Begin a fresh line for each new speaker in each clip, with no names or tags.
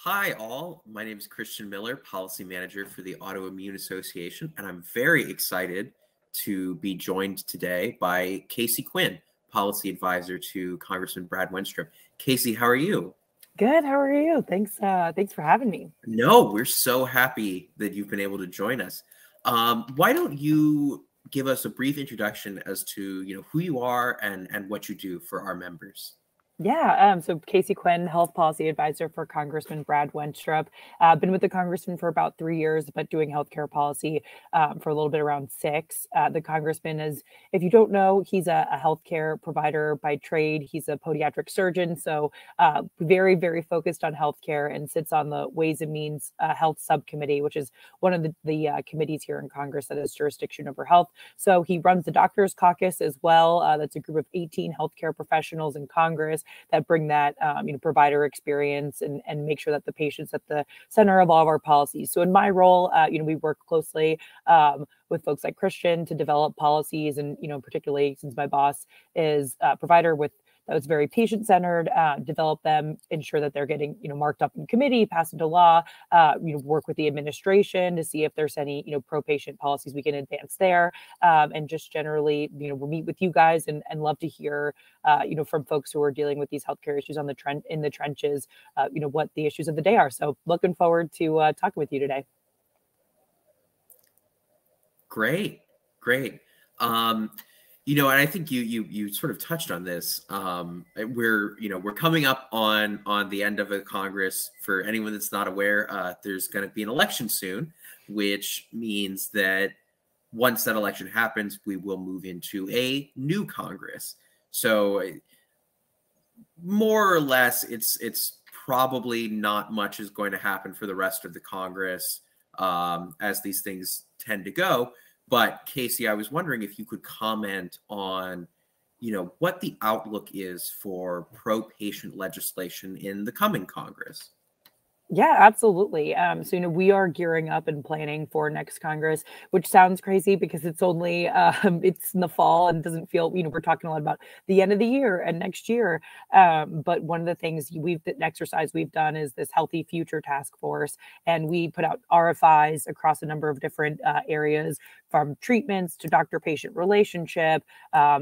Hi, all. My name is Christian Miller, Policy Manager for the Autoimmune Association, and I'm very excited to be joined today by Casey Quinn, Policy Advisor to Congressman Brad Wenstrup. Casey, how are you?
Good. How are you? Thanks for having me.
No, we're so happy that you've been able to join us. Why don't you give us a brief introduction as to who you are and what you do for our members?
Yeah, so Casey Quinn, Health Policy Advisor for Congressman Brad Wenstrup. Been with the congressman for about 3 years, but doing healthcare policy for a little bit around 6. The congressman is, if you don't know, he's a healthcare provider by trade. He's a podiatric surgeon, so very, very focused on healthcare and sits on the Ways and Means Health Subcommittee, which is one of the committees here in Congress that has jurisdiction over health. So he runs the Doctors Caucus as well. That's a group of 18 healthcare professionals in Congress that bring that provider experience and make sure that the patient's at the center of all of our policies. So in my role, we work closely with folks like Christian to develop policies, and particularly since my boss is a provider that was very patient-centered, develop them, ensure that they're getting, marked up in committee, passed into law, work with the administration to see if there's any, pro-patient policies we can advance there. And just generally, we'll meet with you guys and love to hear, from folks who are dealing with these healthcare issues in the trenches, what the issues of the day are. So looking forward to talking with you today.
Great. And I think you sort of touched on this. We're coming up on the end of a Congress. For anyone that's not aware, there's going to be an election soon, which means that once that election happens, we will move into a new Congress. So more or less, it's probably not much is going to happen for the rest of the Congress, as these things tend to go. But Casey, I was wondering if you could comment on, what the outlook is for pro-patient legislation in the coming Congress.
Yeah, absolutely. So, we are gearing up and planning for next Congress, which sounds crazy because it's only it's in the fall and doesn't feel, we're talking a lot about the end of the year and next year. But one of the things we've done is this Healthy Future Task Force, and we put out RFIs across a number of different areas, from treatments to doctor-patient relationship,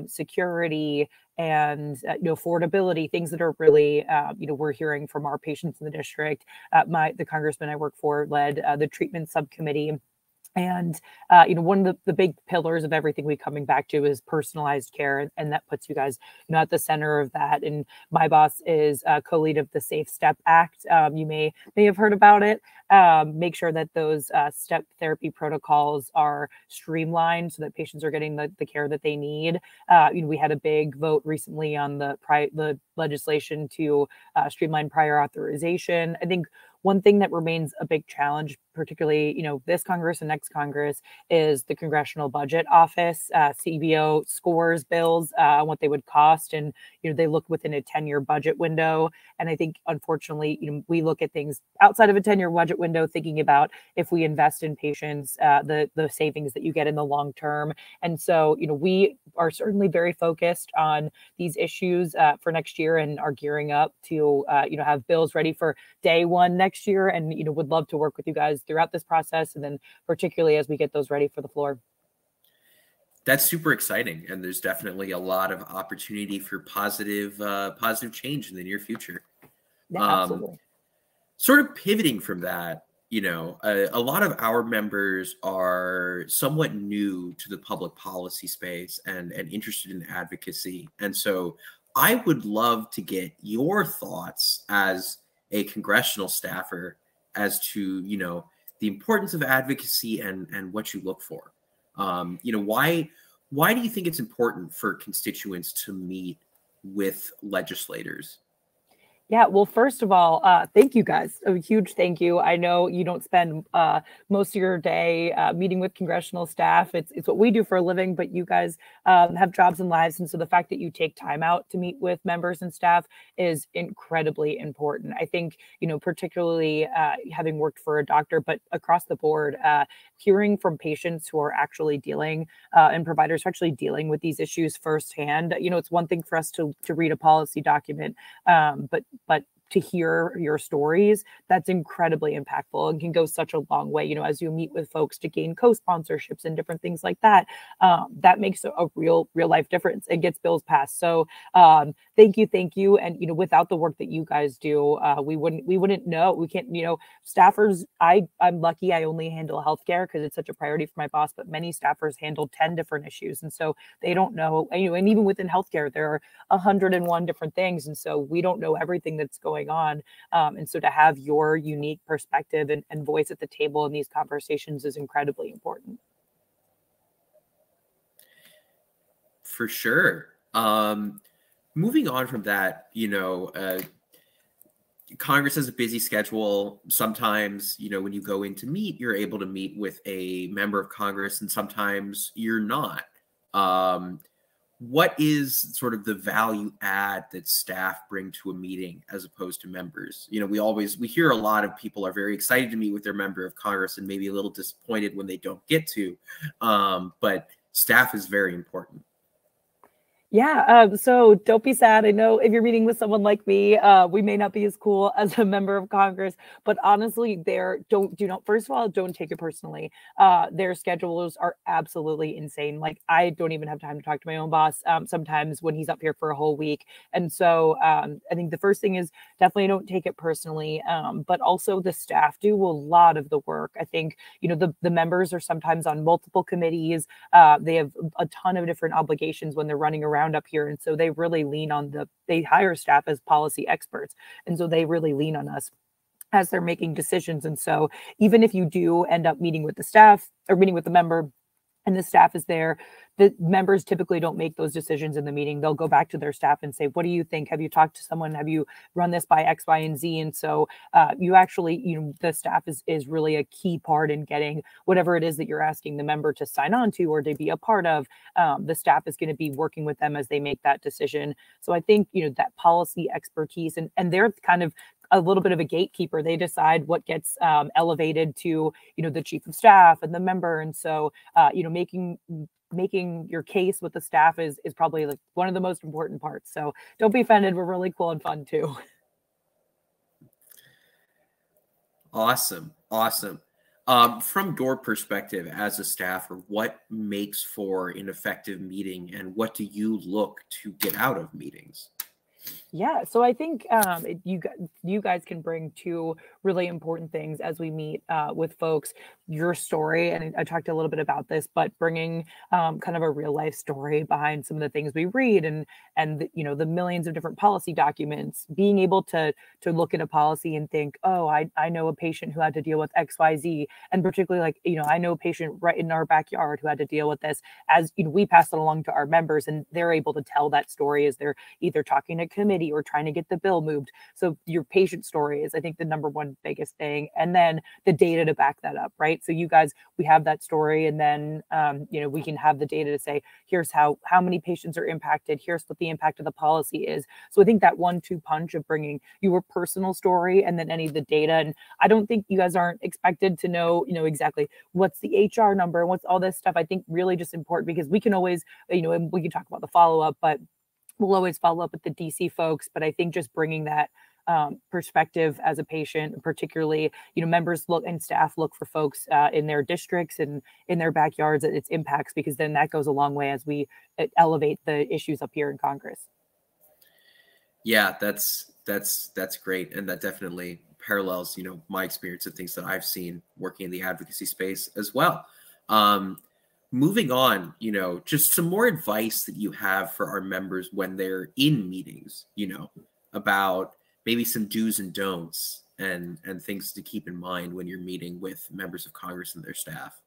security, and affordability, things that are really we're hearing from our patients in the district. The congressman I work for led the treatment subcommittee. And, one of the big pillars of everything we coming back to is personalized care. And that puts you guys, at the center of that. And my boss is co-lead of the Safe Step Act. You may have heard about it. Make sure that those step therapy protocols are streamlined so that patients are getting the care that they need. We had a big vote recently on the legislation to streamline prior authorization. I think one thing that remains a big challenge, particularly, this Congress and next Congress, is the Congressional Budget Office. CBO scores bills on what they would cost, and they look within a 10-year budget window. And I think, unfortunately, we look at things outside of a 10-year budget window, thinking about if we invest in patients, the savings that you get in the long term. And so, we are certainly very focused on these issues for next year, and are gearing up to have bills ready for day one next year, and would love to work with you guys throughout this process, and then particularly as we get those ready for the floor.
That's super exciting, and there's definitely a lot of opportunity for positive change in the near future.
Yeah, absolutely.
Sort of pivoting from that, a lot of our members are somewhat new to the public policy space and interested in advocacy. And so I would love to get your thoughts as a congressional staffer as to, the importance of advocacy and what you look for. Why do you think it's important for constituents to meet with legislators?
Yeah, well, first of all, thank you guys. A huge thank you. I know you don't spend most of your day meeting with congressional staff. It's what we do for a living, but you guys have jobs and lives. And so the fact that you take time out to meet with members and staff is incredibly important. I think, particularly having worked for a doctor, but across the board, hearing from patients who are actually dealing and providers who are actually dealing with these issues firsthand. It's one thing for us to read a policy document, but to hear your stories, that's incredibly impactful and can go such a long way, as you meet with folks to gain co-sponsorships and different things like that. That makes a real life difference. It gets bills passed. So thank you. And, without the work that you guys do, we wouldn't know. We can't, staffers, I'm lucky I only handle healthcare because it's such a priority for my boss, but many staffers handle 10 different issues. And so they don't know, and even within healthcare, there are 101 different things. And so we don't know everything that's going on. And so to have your unique perspective and voice at the table in these conversations is incredibly important.
For sure. Moving on from that, Congress has a busy schedule. Sometimes, when you go in to meet, you're able to meet with a member of Congress, and sometimes you're not. What is sort of the value add that staff bring to a meeting as opposed to members? We hear a lot of people are very excited to meet with their member of Congress and maybe a little disappointed when they don't get to. But staff is very important.
Yeah. So don't be sad. I know if you're meeting with someone like me, we may not be as cool as a member of Congress, but honestly, first of all, don't take it personally. Their schedules are absolutely insane. Like, I don't even have time to talk to my own boss sometimes when he's up here for a whole week. And so I think the first thing is definitely don't take it personally. But also the staff do a lot of the work. I think, the members are sometimes on multiple committees. They have a ton of different obligations when they're running around up here. And so they really lean on they hire staff as policy experts. And so they really lean on us as they're making decisions. And so even if you do end up meeting with the staff or meeting with the member and the staff is there, the members typically don't make those decisions in the meeting. They'll go back to their staff and say, what do you think? Have you talked to someone? Have you run this by X, Y, and Z? And so you actually, the staff is really a key part in getting whatever it is that you're asking the member to sign on to or to be a part of. The staff is going to be working with them as they make that decision. So I think, that policy expertise and they're kind of a little bit of a gatekeeper. They decide what gets elevated to, the chief of staff and the member. And so, making your case with the staff is probably like one of the most important parts. So don't be offended. We're really cool and fun too.
Awesome. From your perspective as a staffer, what makes for an effective meeting and what do you look to get out of meetings?
Yeah, so I think you guys can bring two really important things as we meet with folks. Your story, and I talked a little bit about this, but bringing kind of a real life story behind some of the things we read, and the millions of different policy documents. Being able to look at a policy and think, oh, I know a patient who had to deal with X, Y, Z, and particularly I know a patient right in our backyard who had to deal with this. As we pass it along to our members, and they're able to tell that story as they're either talking to committee or trying to get the bill moved. So your patient story is, I think, the number one biggest thing. And then the data to back that up, right? So you guys, we have that story, and then, we can have the data to say, here's how many patients are impacted. Here's what the impact of the policy is. So I think that 1-2 punch of bringing your personal story and then any of the data. And I don't think you guys aren't expected to know, exactly what's the HR number and what's all this stuff. I think really just important because we can always, and we can talk about the follow-up, but we'll always follow up with the DC folks. But I think just bringing that perspective as a patient, particularly, members look and staff look for folks in their districts and in their backyards at its impacts, because then that goes a long way as we elevate the issues up here in Congress.
Yeah, that's great. And that definitely parallels, my experience of things that I've seen working in the advocacy space as well. Moving on, just some more advice that you have for our members when they're in meetings, about maybe some do's and don'ts and things to keep in mind when you're meeting with members of Congress and their staff.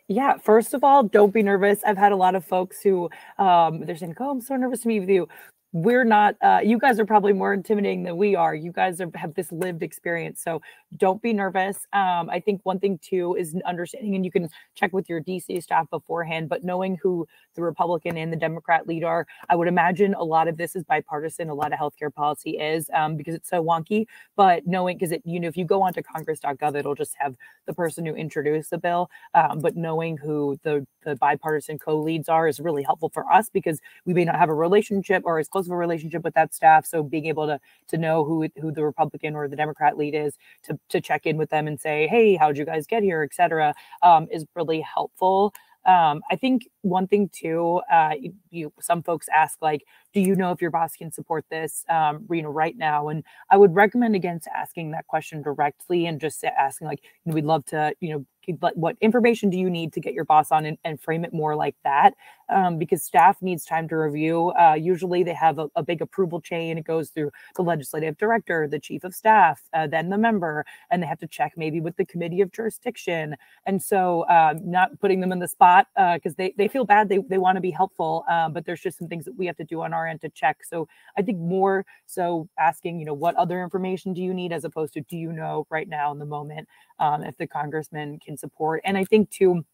Yeah, first of all, don't be nervous. I've had a lot of folks who they're saying, oh, I'm so nervous to meet with you. We're not, you guys are probably more intimidating than we are. You guys have this lived experience. So don't be nervous. I think one thing too is understanding, and you can check with your DC staff beforehand, but knowing who the Republican and the Democrat lead are. I would imagine a lot of this is bipartisan. A lot of healthcare policy is because it's so wonky, but knowing, because if you go onto congress.gov, it'll just have the person who introduced the bill. But knowing who the bipartisan co-leads are is really helpful for us, because we may not have a relationship or as close close of a relationship with that staff. So being able to know who the Republican or the Democrat lead is, to check in with them and say, hey, how'd you guys get here, et cetera, is really helpful. I think one thing too, some folks ask, like, do you know if your boss can support this, right now? And I would recommend against asking that question directly and just asking, like, we'd love to, what information do you need to get your boss on, and frame it more like that, because staff needs time to review. Usually they have a big approval chain. It goes through the legislative director, the chief of staff, then the member, and they have to check maybe with the committee of jurisdiction. And so not putting them in the spot because they feel bad. They want to be helpful, but there's just some things that we have to do on our end to check. So I think more so asking, what other information do you need, as opposed to, do you know right now in the moment if the congressman can support. And I think too,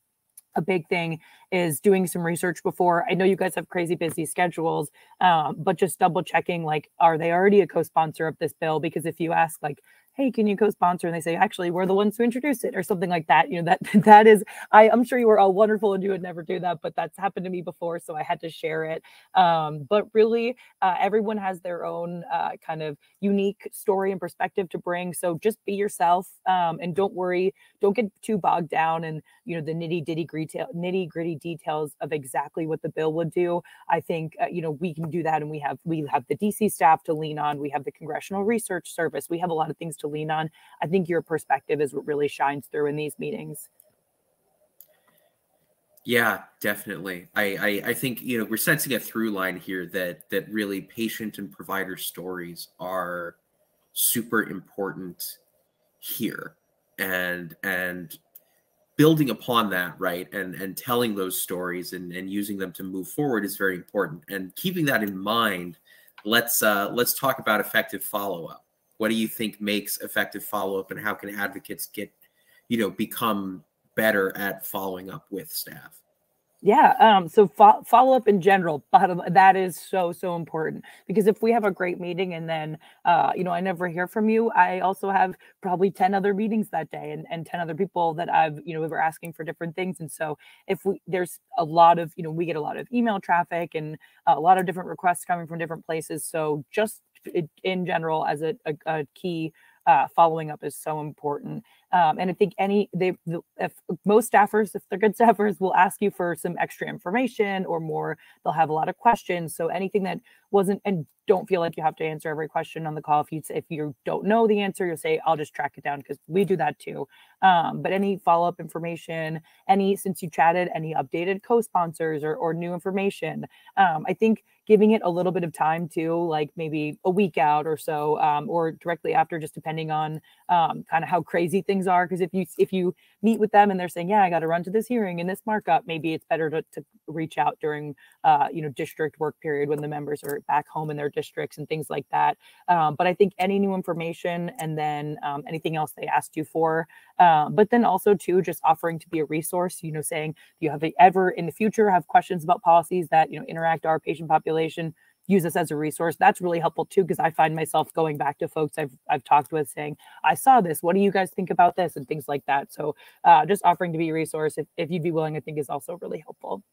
a big thing is doing some research before. I know you guys have crazy busy schedules, but just double checking, like, are they already a co-sponsor of this bill? Because if you ask, like, hey, can you co-sponsor? And they say, actually, we're the ones who introduced it, or something like that. That is, I'm sure you were all wonderful and you would never do that, but that's happened to me before, so I had to share it. But really, everyone has their own kind of unique story and perspective to bring. So just be yourself, and don't worry, don't get too bogged down in the nitty gritty details of exactly what the bill would do. I think we can do that, and we have the DC staff to lean on. We have the Congressional Research Service. We have a lot of things to lean on. I think your perspective is what really shines through in these meetings.
Yeah, definitely. I think we're sensing a through line here that really patient and provider stories are super important here, and building upon that, right, and telling those stories and using them to move forward is very important. And keeping that in mind, let's talk about effective follow-up. What do you think makes effective follow-up, and how can advocates become better at following up with staff?
Yeah. So follow up in general, that is so important, because if we have a great meeting and then, I never hear from you, I also have probably 10 other meetings that day, and 10 other people that we were asking for different things. And so there's a lot of, we get a lot of email traffic and a lot of different requests coming from different places. So just in general, as a key, following up is so important. And I think if most staffers, if they're good staffers, will ask you for some extra information or more. They'll have a lot of questions. So anything that wasn't, and don't feel like you have to answer every question on the call. If you don't know the answer, you'll say, I'll just track it down, because we do that too. But any follow-up information, since you chatted, any updated co-sponsors or new information, I think giving it a little bit of time too, like maybe a week out or so, or directly after, just depending on kind of how crazy things are. Because if you meet with them and they're saying, yeah, I got to run to this hearing and this markup, maybe it's better to reach out during district work period, when the members are back home in their districts and things like that. But I think any new information, and then anything else they asked you for, but then also too, just offering to be a resource, saying, do you have ever in the future have questions about policies that interact our patient population, use us as a resource. That's really helpful too, because I find myself going back to folks I've talked with saying, I saw this, what do you guys think about this, and things like that. So just offering to be a resource, if you'd be willing, I think is also really helpful.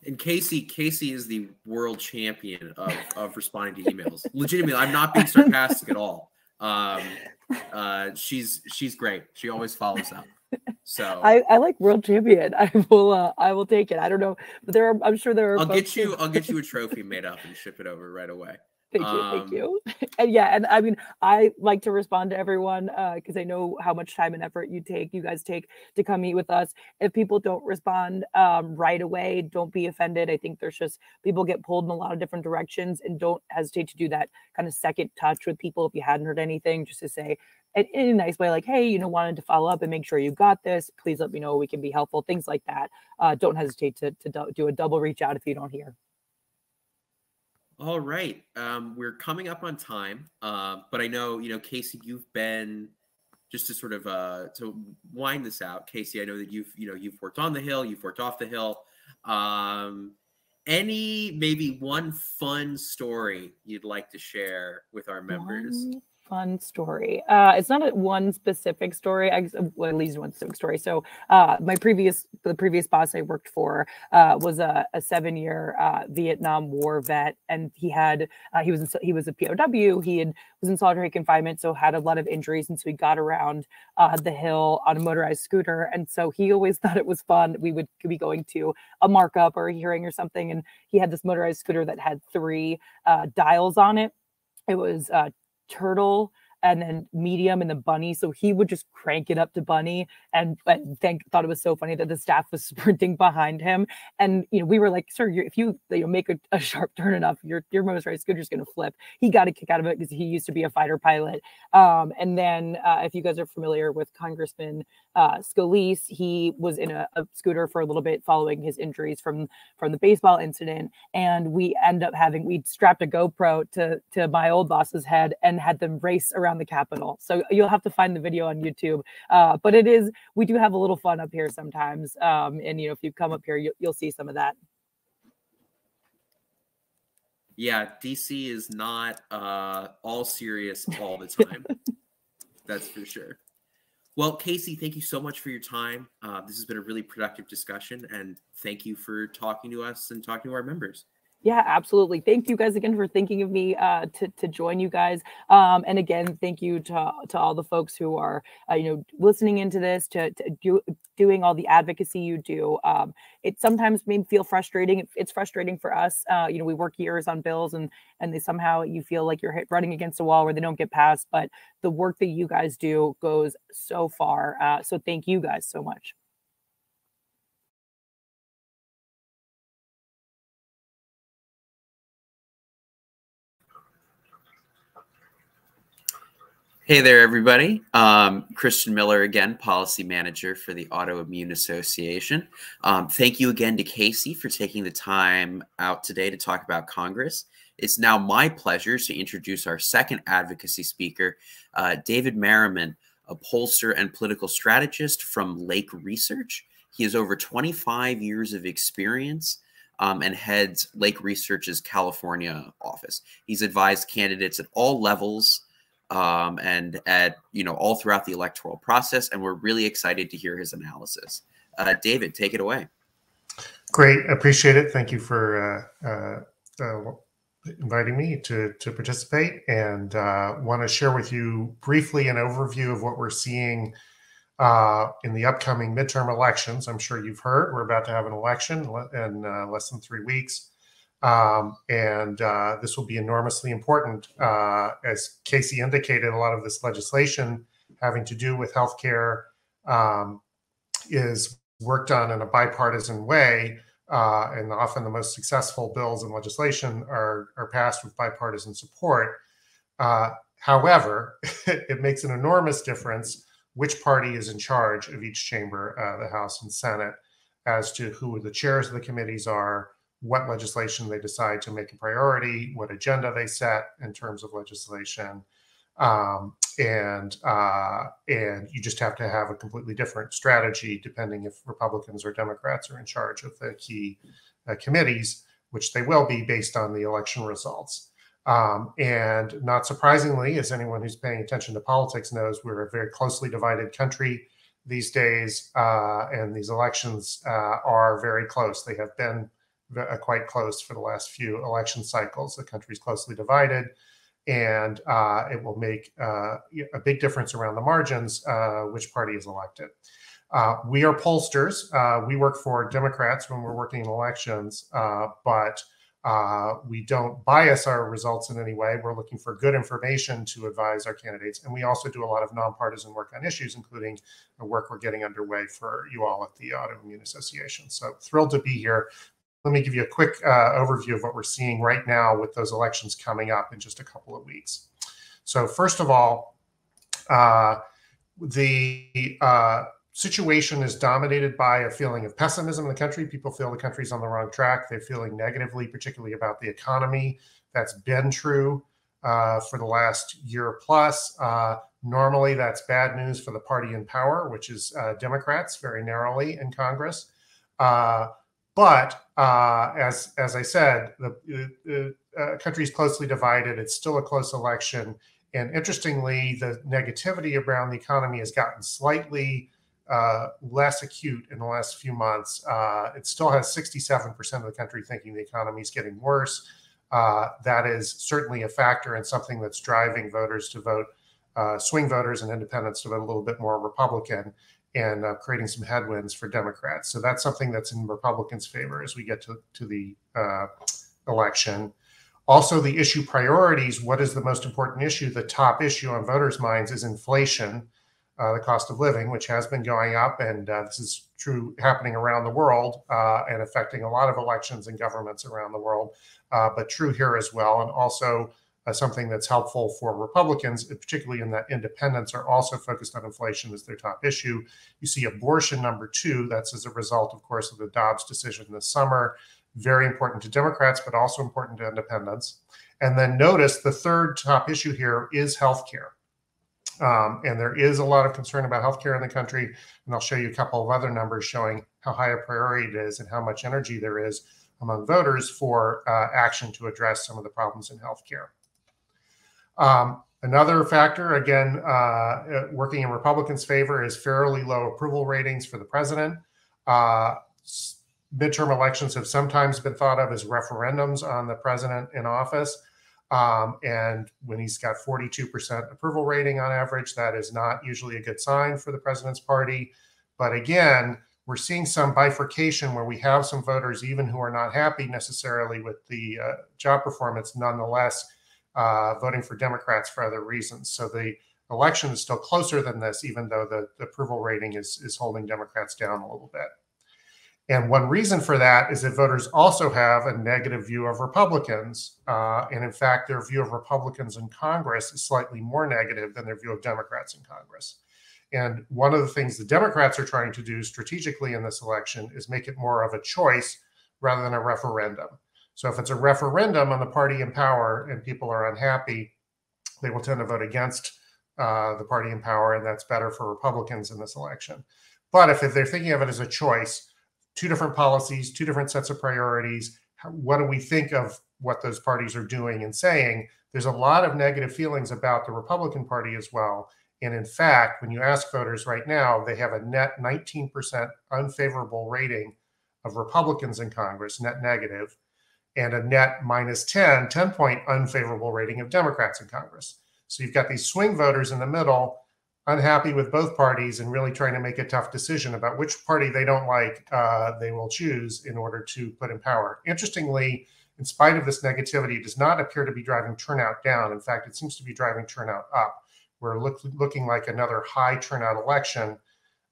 And Casey is the world champion of responding to emails. Legitimately, I'm not being sarcastic at all. She's great. She always follows up. So
I like world champion. I will take it. I don't know, but I'm sure there are.
I'll get you a trophy made up and ship it over right away.
Thank you. And yeah, and I mean, I like to respond to everyone because I know how much time and effort you guys take to come meet with us. If people don't respond right away, don't be offended. I think there's just people get pulled in a lot of different directions, and don't hesitate to do that kind of second touch with people if you hadn't heard anything, just to say in a nice way, like, hey, wanted to follow up and make sure you got this. Please let me know, we can be helpful. Things like that. Don't hesitate to do a double reach out if you don't hear.
All right. We're coming up on time, but I know, Casey, you've been, just to sort of to wind this out, Casey, I know that you've worked on the Hill, you've worked off the Hill. Maybe one fun story you'd like to share with our members?
Fun story. It's not one specific story. Well, at least one specific story. So, the previous boss I worked for was a 7-year Vietnam War vet, and he was a POW. Was in solitary confinement, so had a lot of injuries, and so he got around the hill on a motorized scooter. And so he always thought it was fun. We would be going to a markup or a hearing or something, and he had this motorized scooter that had 3 dials on it. It was turtle and then medium and then bunny. So he would just crank it up to bunny and thought it was so funny that the staff was sprinting behind him. And, we were like, sir, if you make a sharp turn enough, your motorized scooter is going to flip. He got a kick out of it because he used to be a fighter pilot. And then if you guys are familiar with Congressman Scalise, he was in a scooter for a little bit following his injuries from the baseball incident. And we strapped a GoPro to my old boss's head and had them race around the Capitol. So you'll have to find the video on YouTube. But we do have a little fun up here sometimes. And if you come up here, you'll see some of that.
Yeah, DC is not all serious all the time. That's for sure. Well, Casey, thank you so much for your time. This has been a really productive discussion, and thank you for talking to us and talking to our members.
Yeah, absolutely. Thank you guys again for thinking of me to join you guys. And again, thank you to all the folks who are listening into this, to doing all the advocacy you do. It sometimes may feel frustrating. It's frustrating for us. We work years on bills, and they somehow you feel like you're running against a wall where they don't get passed. But the work that you guys do goes so far. So thank you guys so much.
Hey there, everybody. Christian Miller again, Policy Manager for the Autoimmune Association. Thank you again to Casey for taking the time out today to talk about Congress. It's now my pleasure to introduce our second advocacy speaker, David Merriman, a pollster and political strategist from Lake Research. He has over 25 years of experience and heads Lake Research's California office. He's advised candidates at all levels and at all throughout the electoral process, and we're really excited to hear his analysis. David, take it away.
Great, appreciate it. Thank you for inviting me to participate, and want to share with you briefly an overview of what we're seeing in the upcoming midterm elections. I'm sure you've heard we're about to have an election in less than 3 weeks. And this will be enormously important. As Casey indicated, a lot of this legislation having to do with healthcare is worked on in a bipartisan way, and often the most successful bills and legislation are passed with bipartisan support. However, it makes an enormous difference which party is in charge of each chamber, the House and Senate, as to who the chairs of the committees are, what legislation they decide to make a priority, what agenda they set in terms of legislation. And you just have to have a completely different strategy depending if Republicans or Democrats are in charge of the key committees, which they will be based on the election results. And not surprisingly, as anyone who's paying attention to politics knows, we're a very closely divided country these days, and these elections are very close. They have been quite close for the last few election cycles. The country's closely divided, and it will make a big difference around the margins which party is elected. We are pollsters. We work for Democrats when we're working in elections, but we don't bias our results in any way. We're looking for good information to advise our candidates, and we also do a lot of nonpartisan work on issues, including the work we're getting underway for you all at the Autoimmune Association. So thrilled to be here. Let me give you a quick overview of what we're seeing right now with those elections coming up in just a couple of weeks. So first of all, the situation is dominated by a feeling of pessimism in the country. People feel the country's on the wrong track. They're feeling negatively, particularly about the economy. That's been true for the last year plus. Normally, that's bad news for the party in power, which is Democrats, very narrowly in Congress. But as I said, the country is closely divided. It's still a close election, And interestingly, the negativity around the economy has gotten slightly less acute in the last few months. It still has 67% of the country thinking the economy is getting worse. That is certainly a factor and something that's driving voters to vote, swing voters and independents to vote a little bit more Republican, and creating some headwinds for Democrats. So that's something that's in Republicans' favor as we get to the election. Also, the issue priorities. What is the most important issue? The top issue on voters' minds is inflation, the cost of living, which has been going up. And this is true happening around the world and affecting a lot of elections and governments around the world, but true here as well. And also something that's helpful for Republicans, particularly in that independents are also focused on inflation as their top issue. You see abortion number 2. That's as a result, of course, of the Dobbs decision this summer. Very important to Democrats, but also important to independents. And then notice the third top issue here is healthcare. And there is a lot of concern about healthcare in the country. And I'll show you a couple of other numbers showing how high a priority it is and how much energy there is among voters for action to address some of the problems in healthcare. Another factor, again, working in Republicans' favor is fairly low approval ratings for the president. Midterm elections have sometimes been thought of as referendums on the president in office. And when he's got 42% approval rating on average, that is not usually a good sign for the president's party. But again, we're seeing some bifurcation where we have some voters, even who are not happy necessarily with the job performance, nonetheless voting for Democrats for other reasons. So the election is still closer than this, even though the approval rating is holding Democrats down a little bit. And one reason for that is that voters also have a negative view of Republicans. And in fact, their view of Republicans in Congress is slightly more negative than their view of Democrats in Congress. And one of the things the Democrats are trying to do strategically in this election is make it more of a choice rather than a referendum. So if it's a referendum on the party in power and people are unhappy, they will tend to vote against the party in power, and that's better for Republicans in this election. But if they're thinking of it as a choice, 2 different policies, 2 different sets of priorities, what do we think of what those parties are doing and saying? There's a lot of negative feelings about the Republican Party as well. And in fact, when you ask voters right now, they have a net 19% unfavorable rating of Republicans in Congress, net negative, and a net minus 10-point unfavorable rating of Democrats in Congress. So you've got these swing voters in the middle, unhappy with both parties and really trying to make a tough decision about which party they don't like, they will choose in order to put in power. Interestingly, in spite of this negativity, it does not appear to be driving turnout down. In fact, it seems to be driving turnout up. We're looking like another high turnout election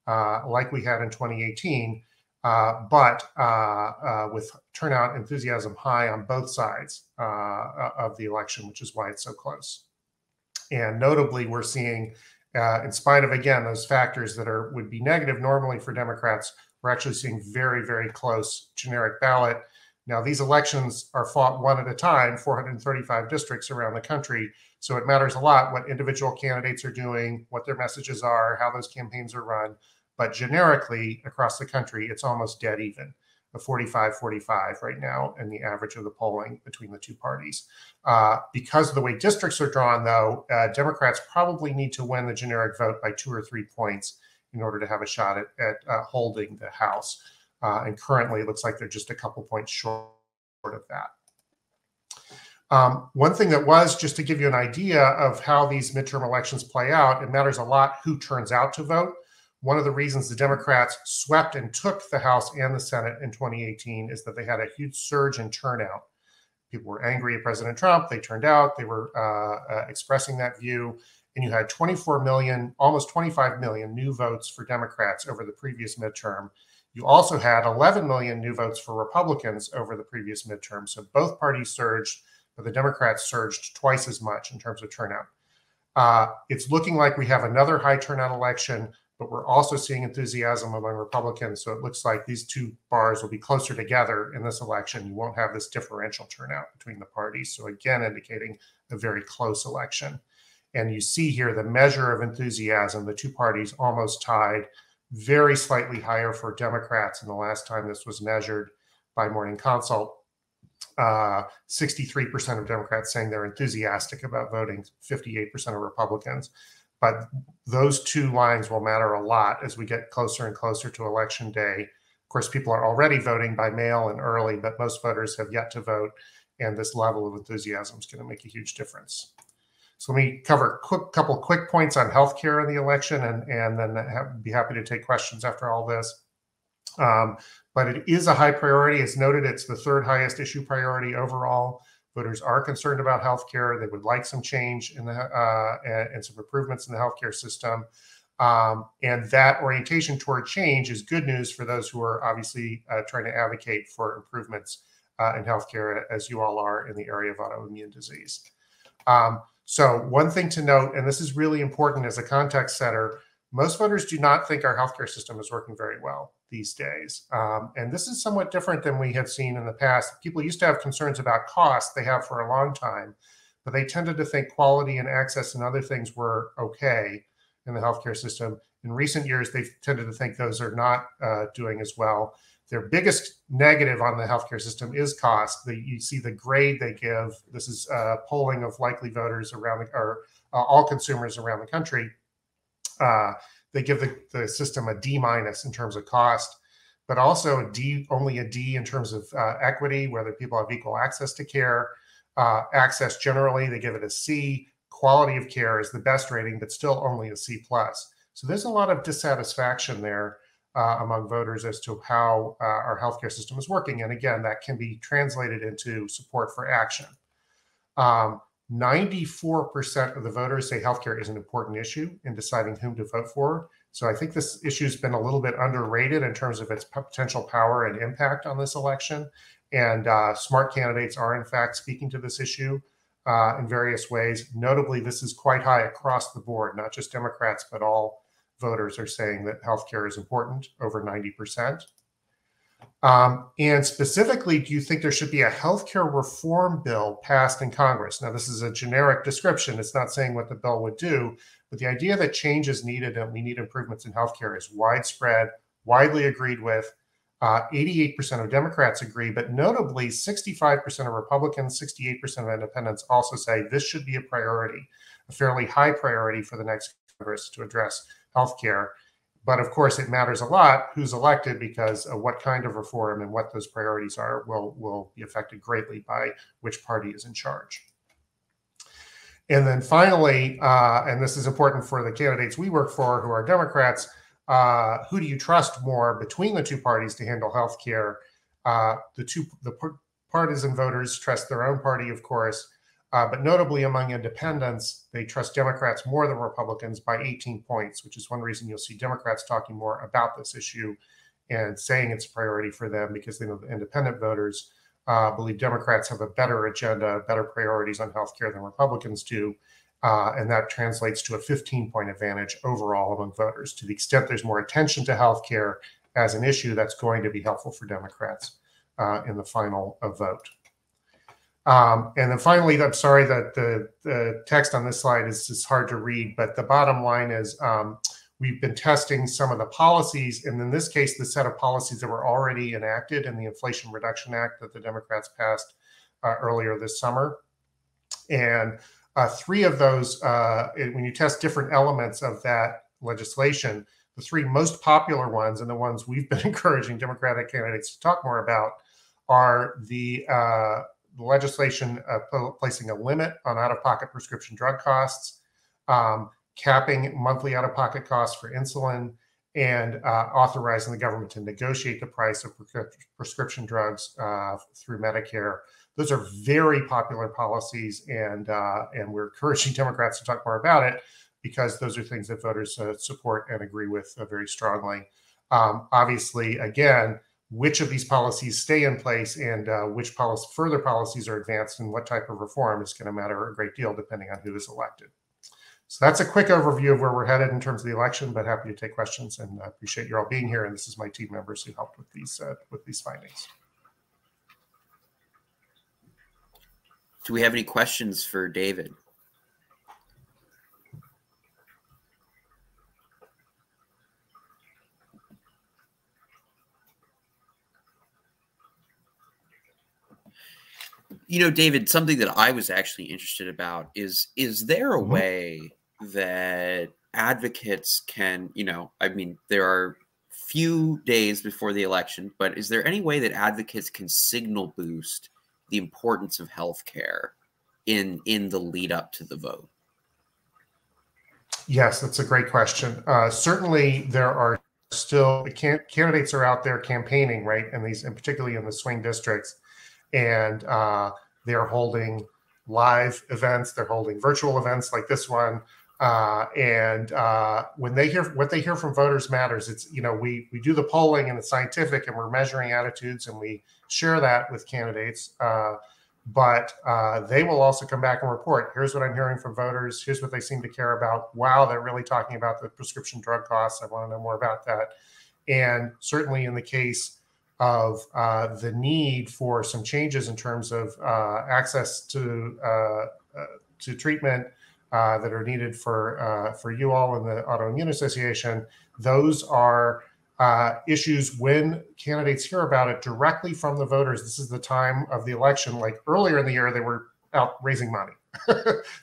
like we had in 2018, but with turnout enthusiasm high on both sides of the election, which is why it's so close. And notably, we're seeing in spite of, again, those factors that would be negative normally for Democrats, we're actually seeing very, very close generic ballot. Now, these elections are fought one at a time, 435 districts around the country. So it matters a lot what individual candidates are doing, what their messages are, how those campaigns are run. But generically, across the country, it's almost dead even, a 45-45 right now in the average of the polling between the 2 parties. Because of the way districts are drawn, though, Democrats probably need to win the generic vote by 2 or 3 points in order to have a shot at holding the House. And currently, it looks like they're just a couple points short of that. One thing that was, just to give you an idea of how these midterm elections play out, it matters a lot who turns out to vote. One of the reasons the Democrats swept and took the House and the Senate in 2018 is that they had a huge surge in turnout. People were angry at President Trump. They turned out. They were expressing that view. And you had 24 million, almost 25 million new votes for Democrats over the previous midterm. You also had 11 million new votes for Republicans over the previous midterm. So both parties surged, but the Democrats surged twice as much in terms of turnout. It's looking like we have another high turnout election, but we're also seeing enthusiasm among Republicans. So it looks like these 2 bars will be closer together in this election. You won't have this differential turnout between the parties. So again, indicating a very close election. And you see here the measure of enthusiasm, the 2 parties almost tied, very slightly higher for Democrats in the last time this was measured by Morning Consult. 63% of Democrats saying they're enthusiastic about voting, 58% of Republicans. But those two lines will matter a lot as we get closer and closer to Election Day. Of course, people are already voting by mail and early, but most voters have yet to vote, and this level of enthusiasm is going to make a huge difference. So let me cover a couple quick points on healthcare in the election, and then be happy to take questions after all this. But it is a high priority. As noted, it's the third highest issue priority overall. Voters are concerned about healthcare. They would like some change in and some improvements in the healthcare system. And that orientation toward change is good news for those who are obviously trying to advocate for improvements in healthcare, as you all are in the area of autoimmune disease. So one thing to note, and this is really important as a context setter, most voters do not think our healthcare system is working very well these days. And this is somewhat different than we have seen in the past. People used to have concerns about cost, they have for a long time, but they tended to think quality and access and other things were okay in the healthcare system. In recent years, they've tended to think those are not doing as well. Their biggest negative on the healthcare system is cost. You see the grade they give. This is polling of likely voters around, or all consumers around the country. They give the system a D- in terms of cost, but also only a D in terms of equity, whether people have equal access to care. Access generally, they give it a C. Quality of care is the best rating, but still only a C+. So there's a lot of dissatisfaction there among voters as to how our healthcare system is working. And again, that can be translated into support for action. 94% of the voters say healthcare is an important issue in deciding whom to vote for. So I think this issue has been a little bit underrated in terms of its potential power and impact on this election. And smart candidates are, in fact, speaking to this issue in various ways. Notably, this is quite high across the board, not just Democrats, but all voters are saying that healthcare is important, over 90%. And specifically, do you think there should be a healthcare reform bill passed in Congress? Now, this is a generic description. It's not saying what the bill would do, but the idea that change is needed and we need improvements in healthcare is widespread, widely agreed with. 88% of Democrats agree, but notably 65% of Republicans, 68% of independents also say this should be a priority, a fairly high priority for the next Congress to address healthcare. But of course, it matters a lot who's elected, because what kind of reform and what those priorities are will be affected greatly by which party is in charge. And then finally, and this is important for the candidates we work for who are Democrats, who do you trust more between the two parties to handle healthcare? The partisan voters trust their own party, of course, but notably among independents, they trust Democrats more than Republicans by 18 points, which is one reason you'll see Democrats talking more about this issue and saying it's a priority for them, because they know the independent voters believe Democrats have a better agenda, better priorities on healthcare than Republicans do. And that translates to a 15-point advantage overall among voters. To the extent there's more attention to healthcare as an issue, that's going to be helpful for Democrats in the final vote. And then finally, I'm sorry that the text on this slide is hard to read, but the bottom line is we've been testing some of the policies, and in this case, the set of policies that were already enacted in the Inflation Reduction Act that the Democrats passed earlier this summer. And three of those, when you test different elements of that legislation, the three most popular ones, and the ones we've been encouraging Democratic candidates to talk more about, are the legislation placing a limit on out-of-pocket prescription drug costs, capping monthly out-of-pocket costs for insulin, and authorizing the government to negotiate the price of prescription drugs through Medicare. Those are very popular policies, and we're encouraging Democrats to talk more about it, because those are things that voters support and agree with very strongly. Obviously, again, which of these policies stay in place and which further policies are advanced and what type of reform is going to matter a great deal depending on who is elected. So that's a quick overview of where we're headed in terms of the election, but happy to take questions, and I appreciate you all being here. And this is my team members who helped with these findings.
Do we have any questions for David? You know, David, something that I was actually interested about is there a way that advocates can, you know, I mean, there are few days before the election, but is there any way that advocates can signal boost the importance of healthcare in the lead up to the vote?
Yes, that's a great question. Certainly, there are still candidates are out there campaigning, right? And these, and particularly in the swing districts, and they're holding live events, they're holding virtual events like this one. And when they hear what they hear from voters matters. It's, you know, we do the polling and it's scientific and we're measuring attitudes and we share that with candidates. But they will also come back and report, here's what I'm hearing from voters. Here's what they seem to care about. Wow, they're really talking about the prescription drug costs. I want to know more about that. And certainly in the case of the need for some changes in terms of access to treatment that are needed for you all in the Autoimmune Association, those are issues when candidates hear about it directly from the voters. This is the time of the election. Like earlier in the year, they were out raising money.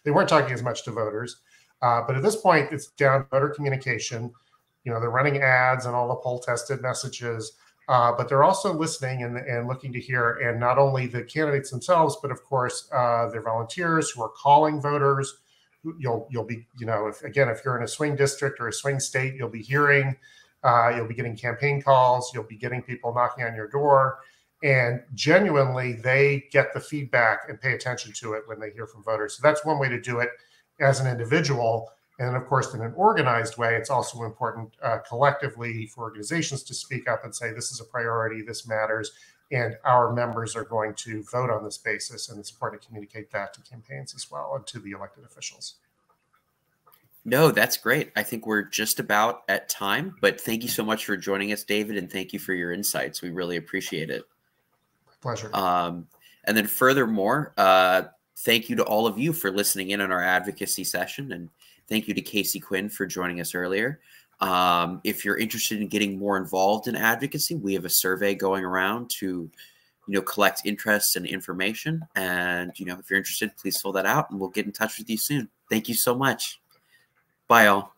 They weren't talking as much to voters. But at this point, it's down to voter communication. You know, they're running ads and all the poll tested messages, but they're also listening and looking to hear, and not only the candidates themselves, but of course, their volunteers who are calling voters. You'll be, you know, if you're in a swing district or a swing state, you'll be hearing, you'll be getting campaign calls, you'll be getting people knocking on your door, and genuinely they get the feedback and pay attention to it when they hear from voters. So that's one way to do it as an individual. And of course, in an organized way, it's also important collectively for organizations to speak up and say, this is a priority, this matters, and our members are going to vote on this basis. And it's important to communicate that to campaigns as well and to the elected officials.
No, that's great. I think we're just about at time, but thank you so much for joining us, David, and thank you for your insights. We really appreciate it.
Pleasure.
And then furthermore, thank you to all of you for listening in on our advocacy session, and thank you to Casey Quinn for joining us earlier. If you're interested in getting more involved in advocacy, we have a survey going around to, you know, collect interest and information. And, you know, if you're interested, please fill that out and we'll get in touch with you soon. Thank you so much. Bye, all.